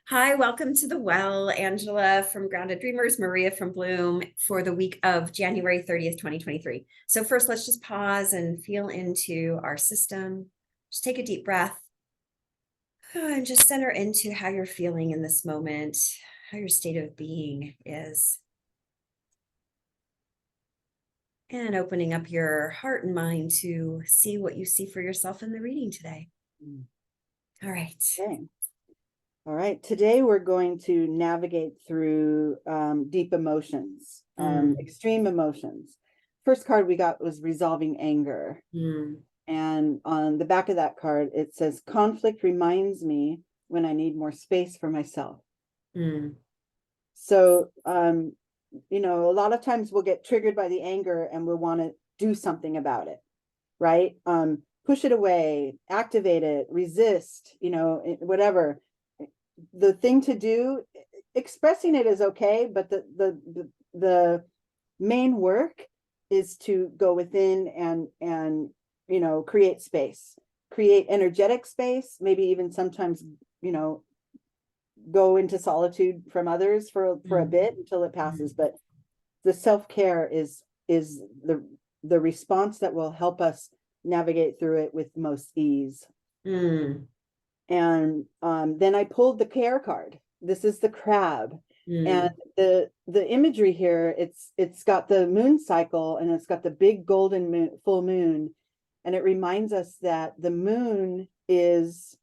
Hi, welcome to the Well, Angela from Grounded Dreamers, Maria from Bloom for the week of January 30th, 2023. So first, let's just pause and feel into our system. Just take a deep breath and just center into how you're feeling in this moment, how your state of being is. And opening up your heart and mind to see what you see for yourself in the reading today. All right. Okay. All right. Today we're going to navigate through deep emotions, extreme emotions. First card we got was resolving anger. And on the back of that card, it says, conflict reminds me when I need more space for myself. So, a lot of times we'll get triggered by the anger and we'll want to do something about it, right? Push it away, activate it, resist, whatever. The thing to do, expressing it is okay, but the main work is to go within and create space, create energetic space, maybe even sometimes go into solitude from others for a bit until it passes. But the self-care is the response that will help us navigate through it with most ease. And then I pulled the care card. This is the crab. And the imagery here, it's got the moon cycle and it's got the big golden moon, full moon, and it reminds us that the moon is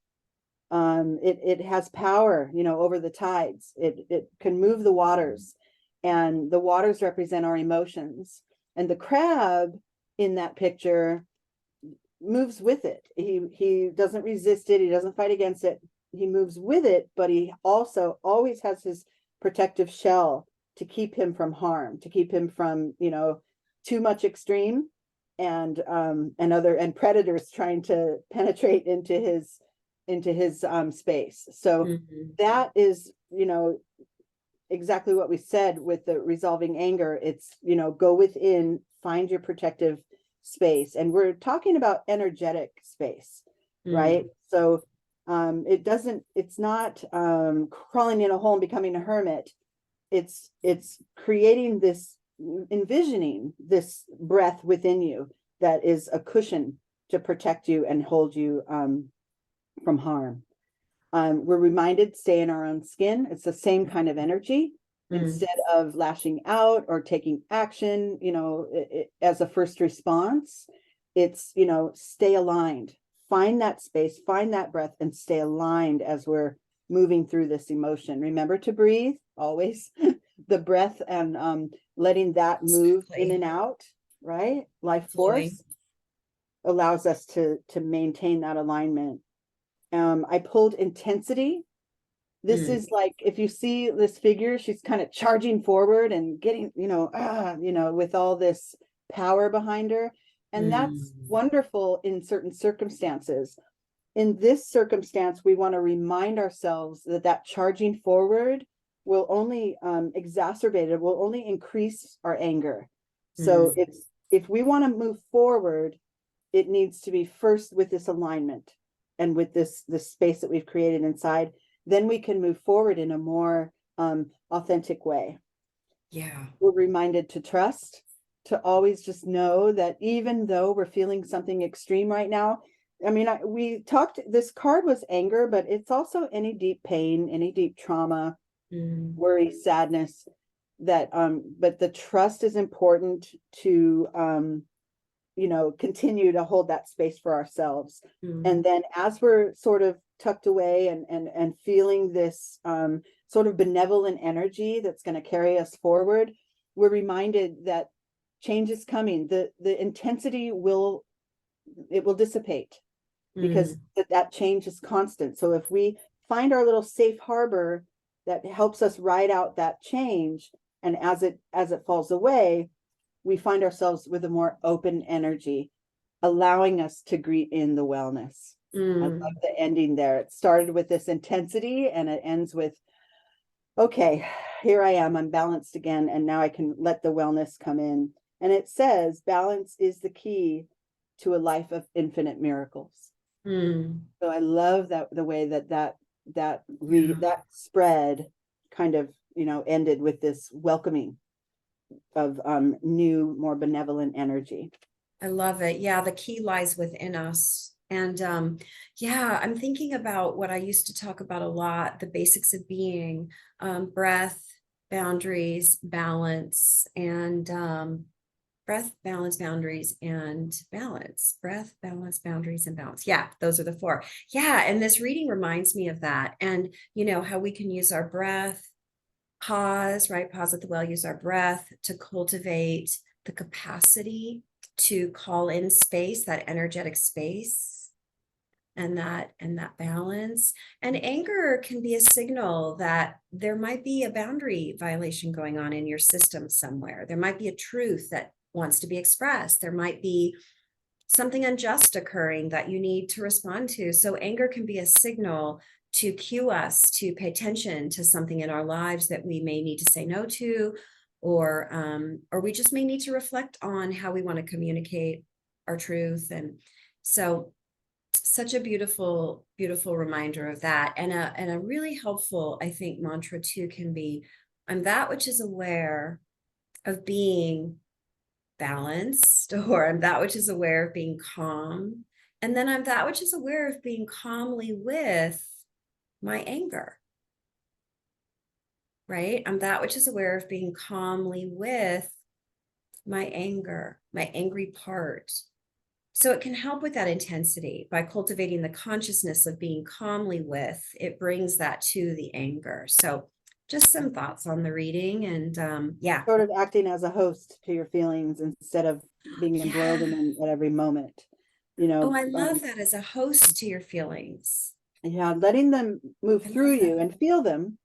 it has power, over the tides. It can move the waters, and the waters represent our emotions. And the crab in that picture moves with it. He doesn't resist it. He doesn't fight against it. He moves with it, but he also always has his protective shell to keep him from harm, to keep him from, too much extreme and predators trying to penetrate into his space. So that is, exactly what we said with the resolving anger. It's, go within, find your protective space. And we're talking about energetic space, right? So it's not crawling in a hole and becoming a hermit. It's creating this, envisioning this breath within you that is a cushion to protect you and hold you from harm. We're reminded, stay in our own skin. It's the same kind of energy. Instead of lashing out or taking action, as a first response, it's, stay aligned, find that space, find that breath, and stay aligned as we're moving through this emotion. Remember to breathe always, the breath, and letting that move in and out, right? Life force allows us to maintain that alignment. I pulled intensity. This is like, if you see this figure, she's kind of charging forward and getting, with all this power behind her. And that's wonderful in certain circumstances. In this circumstance, we want to remind ourselves that charging forward will only exacerbate it, will only increase our anger. So if we want to move forward, it needs to be first with this alignment and with this space that we've created inside. Then we can move forward in a more authentic way. Yeah. We're reminded to trust, to always just know that even though we're feeling something extreme right now, we talked, this card was anger, but it's also any deep pain, any deep trauma, worry, sadness, but the trust is important to, continue to hold that space for ourselves. And then as we're sort of tucked away and feeling this sort of benevolent energy that's going to carry us forward, we're reminded that change is coming. The intensity will dissipate because that change is constant. So if we find our little safe harbor that helps us ride out that change, and as it falls away, we find ourselves with a more open energy, allowing us to greet in the wellness. I love the ending there. It started with this intensity and it ends with, okay, here I am, I'm balanced again, and now I can let the wellness come in. And it says balance is the key to a life of infinite miracles. So I love that, the way that that spread kind of, ended with this welcoming of new, more benevolent energy. I love it. Yeah, the key lies within us. And yeah, I'm thinking about what I used to talk about a lot, the basics of being, breath, boundaries, balance, and breath, balance, boundaries, and balance. Breath, balance, boundaries, and balance. Yeah, those are the four. Yeah, and this reading reminds me of that. And how we can use our breath, pause, right? Pause at the well, use our breath to cultivate the capacity to call in space, that energetic space, and that balance. And anger can be a signal that there might be a boundary violation going on in your system somewhere. There might be a truth that wants to be expressed. There might be something unjust occurring that you need to respond to. So anger can be a signal to cue us to pay attention to something in our lives that we may need to say no to, or we just may need to reflect on how we want to communicate our truth. And so such a beautiful, beautiful reminder of that. And a really helpful, I think, mantra too can be, I'm that which is aware of being balanced, or I'm that which is aware of being calm. And then I'm that which is aware of being calmly with my anger. Right? I'm that which is aware of being calmly with my anger, my angry part. So it can help with that intensity by cultivating the consciousness of being calmly with, it brings that to the anger. So just some thoughts on the reading, and yeah. Sort of acting as a host to your feelings instead of being embroiled in them at every moment. Oh, I love that, as a host to your feelings. Yeah, letting them move through you and feel them,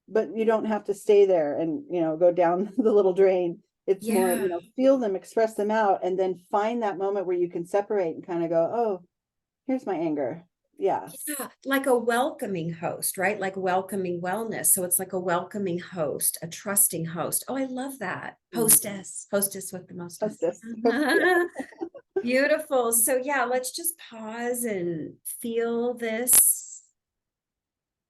but you don't have to stay there and go down the little drain. It's more, feel them, express them out, and then find that moment where you can separate and kind of go, oh, here's my anger. Yeah, like a welcoming host, right? Like welcoming wellness. So it's like a welcoming host, a trusting host. Oh, I love that. Hostess with the most. Hostess. Beautiful. So yeah, let's just pause and feel this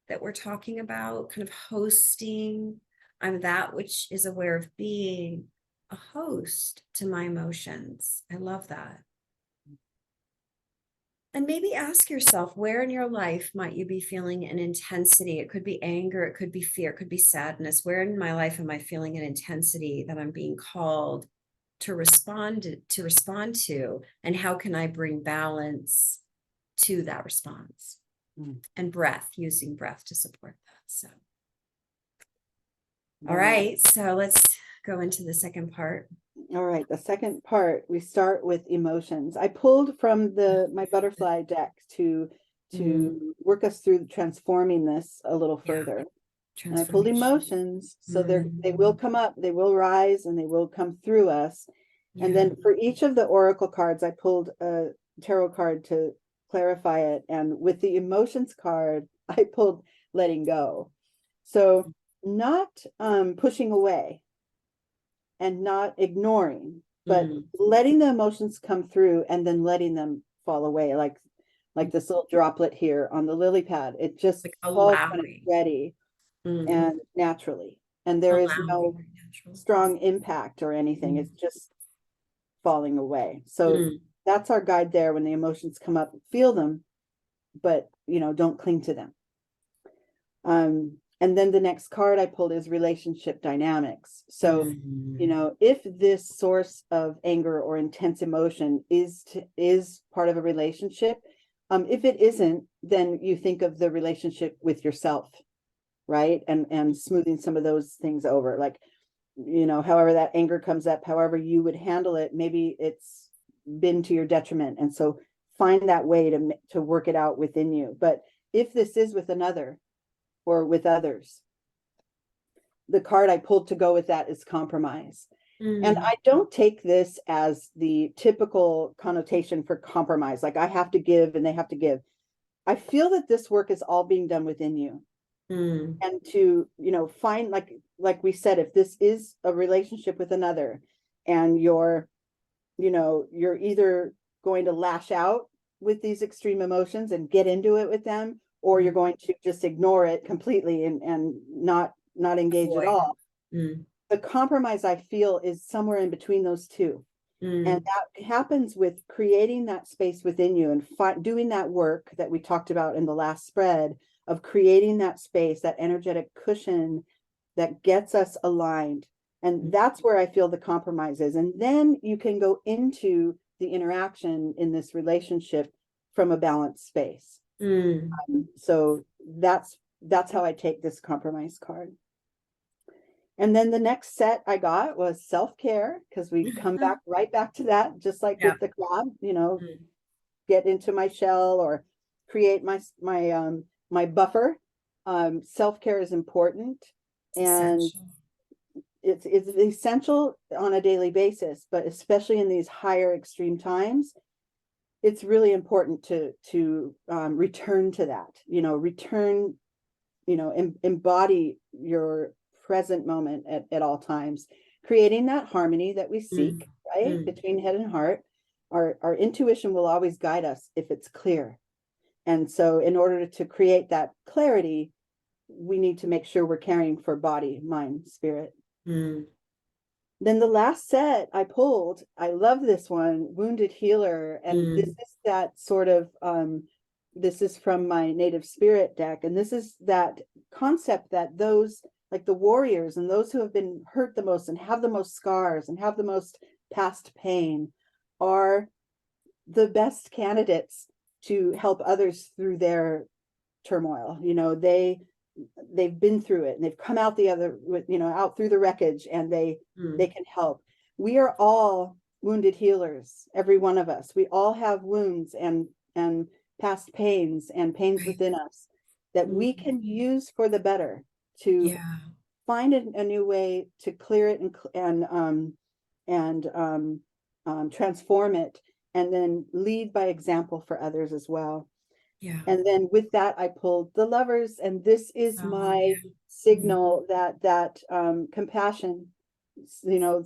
that we're talking about, kind of hosting. I'm that which is aware of being a host to my emotions. I love that. And maybe ask yourself, where in your life might you be feeling an intensity? It could be anger, it could be fear, it could be sadness. Where in my life am I feeling an intensity that I'm being called to respond to? And how can I bring balance to that response? And breath, using breath to support that. So, all right, so let's go into the second part. All right, the second part, we start with emotions. I pulled from my butterfly deck to work us through transforming this a little further. And I pulled emotions, so they will come up, they will rise, and they will come through us. And then for each of the oracle cards, I pulled a tarot card to clarify it. And with the emotions card, I pulled letting go. So not pushing away and not ignoring, but letting the emotions come through and then letting them fall away, like this little droplet here on the lily pad. It just like falls when it's ready and naturally. And there is no strong impact or anything. It's just falling away. So that's our guide there. When the emotions come up, feel them, but don't cling to them. And then the next card I pulled is relationship dynamics. So, if this source of anger or intense emotion is part of a relationship, if it isn't, then you think of the relationship with yourself, right? And smoothing some of those things over, like, however that anger comes up, however you would handle it, maybe it's been to your detriment. And so find that way to work it out within you. But if this is with another, or with others, the card I pulled to go with that is compromise. And I don't take this as the typical connotation for compromise, like I have to give and they have to give. I feel that this work is all being done within you. And to, find, like we said, if this is a relationship with another and you're either going to lash out with these extreme emotions and get into it with them, or you're going to just ignore it completely and not engage at Avoid. all. Mm, The compromise, I feel, is somewhere in between those two. And mm, that happens with creating that space within you and doing that work that we talked about in the last spread of creating that space, that energetic cushion that gets us aligned. And that's where I feel the compromise is. And then you can go into the interaction in this relationship from a balanced space. mm. So that's how I take this compromise card. And then the next set I got was self-care, because we come back right back to that, just like Yeah. with the crab, Mm. get into my shell or create my buffer. Self-care is important, It's and essential. it's essential on a daily basis, but especially in these higher extreme times, it's really important to return to that, embody your present moment at all times, creating that harmony that we seek, right? Mm. Between head and heart. Our intuition will always guide us if it's clear. And so in order to create that clarity, we need to make sure we're caring for body, mind, spirit. Mm. Then the last set I pulled, I love this one, Wounded Healer. And this is that sort of, this is from my Native Spirit deck. And this is that concept that those, like the warriors and those who have been hurt the most and have the most scars and have the most past pain, are the best candidates to help others through their turmoil. They've been through it and they've come out the other, out through the wreckage, and they can help. We are all wounded healers, every one of us. We all have wounds and past pains and pains within us that we can use for the better, to find a new way to clear it and transform it, and then lead by example for others as well. Yeah. And then with that, I pulled the Lovers, and this is my signal that compassion,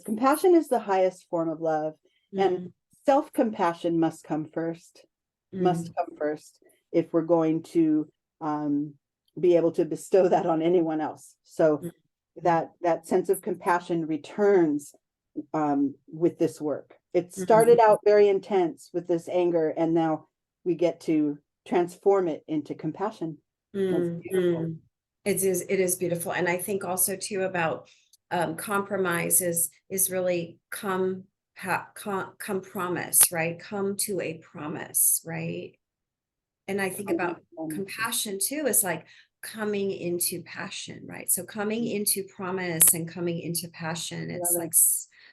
compassion is the highest form of love, and self-compassion must come first, if we're going to be able to bestow that on anyone else. So that sense of compassion returns with this work. It started out very intense with this anger, and now we get to transform it into compassion. That's beautiful. It is beautiful. And I think also too about compromise is really come promise, right? Come to a promise, right? And I think about compassion too, is like coming into passion, right? So coming into promise and coming into passion, it's like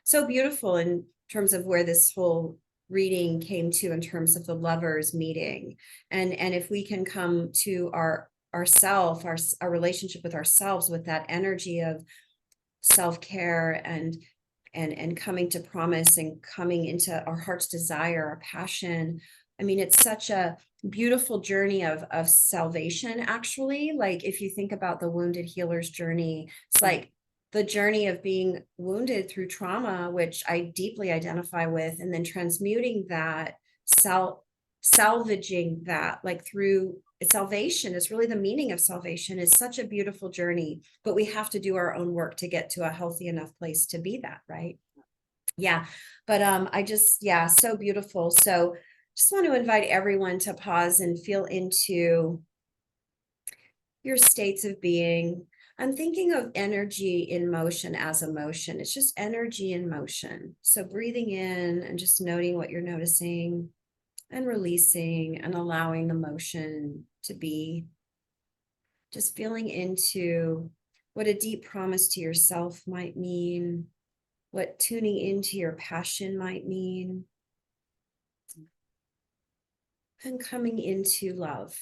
so beautiful in terms of where this whole reading came to, in terms of the lovers meeting. And if we can come to our relationship with ourselves with that energy of self-care and coming to promise and coming into our heart's desire, our passion. I mean, it's such a beautiful journey of salvation, actually. Like if you think about the wounded healer's journey, it's like the journey of being wounded through trauma, which I deeply identify with, and then transmuting that, salvaging that, like through salvation is really the meaning of salvation. Is such a beautiful journey, but we have to do our own work to get to a healthy enough place to be that, right? Yeah. But so beautiful. So just want to invite everyone to pause and feel into your states of being. I'm thinking of energy in motion as emotion. It's just energy in motion. So breathing in and just noting what you're noticing, and releasing and allowing the motion to be. Just feeling into what a deep promise to yourself might mean, what tuning into your passion might mean, and coming into love.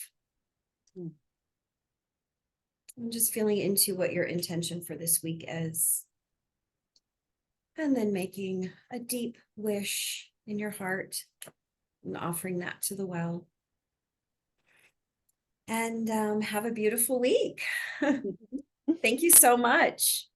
And just feeling into what your intention for this week is. And then making a deep wish in your heart and offering that to the well. And have a beautiful week. Thank you so much.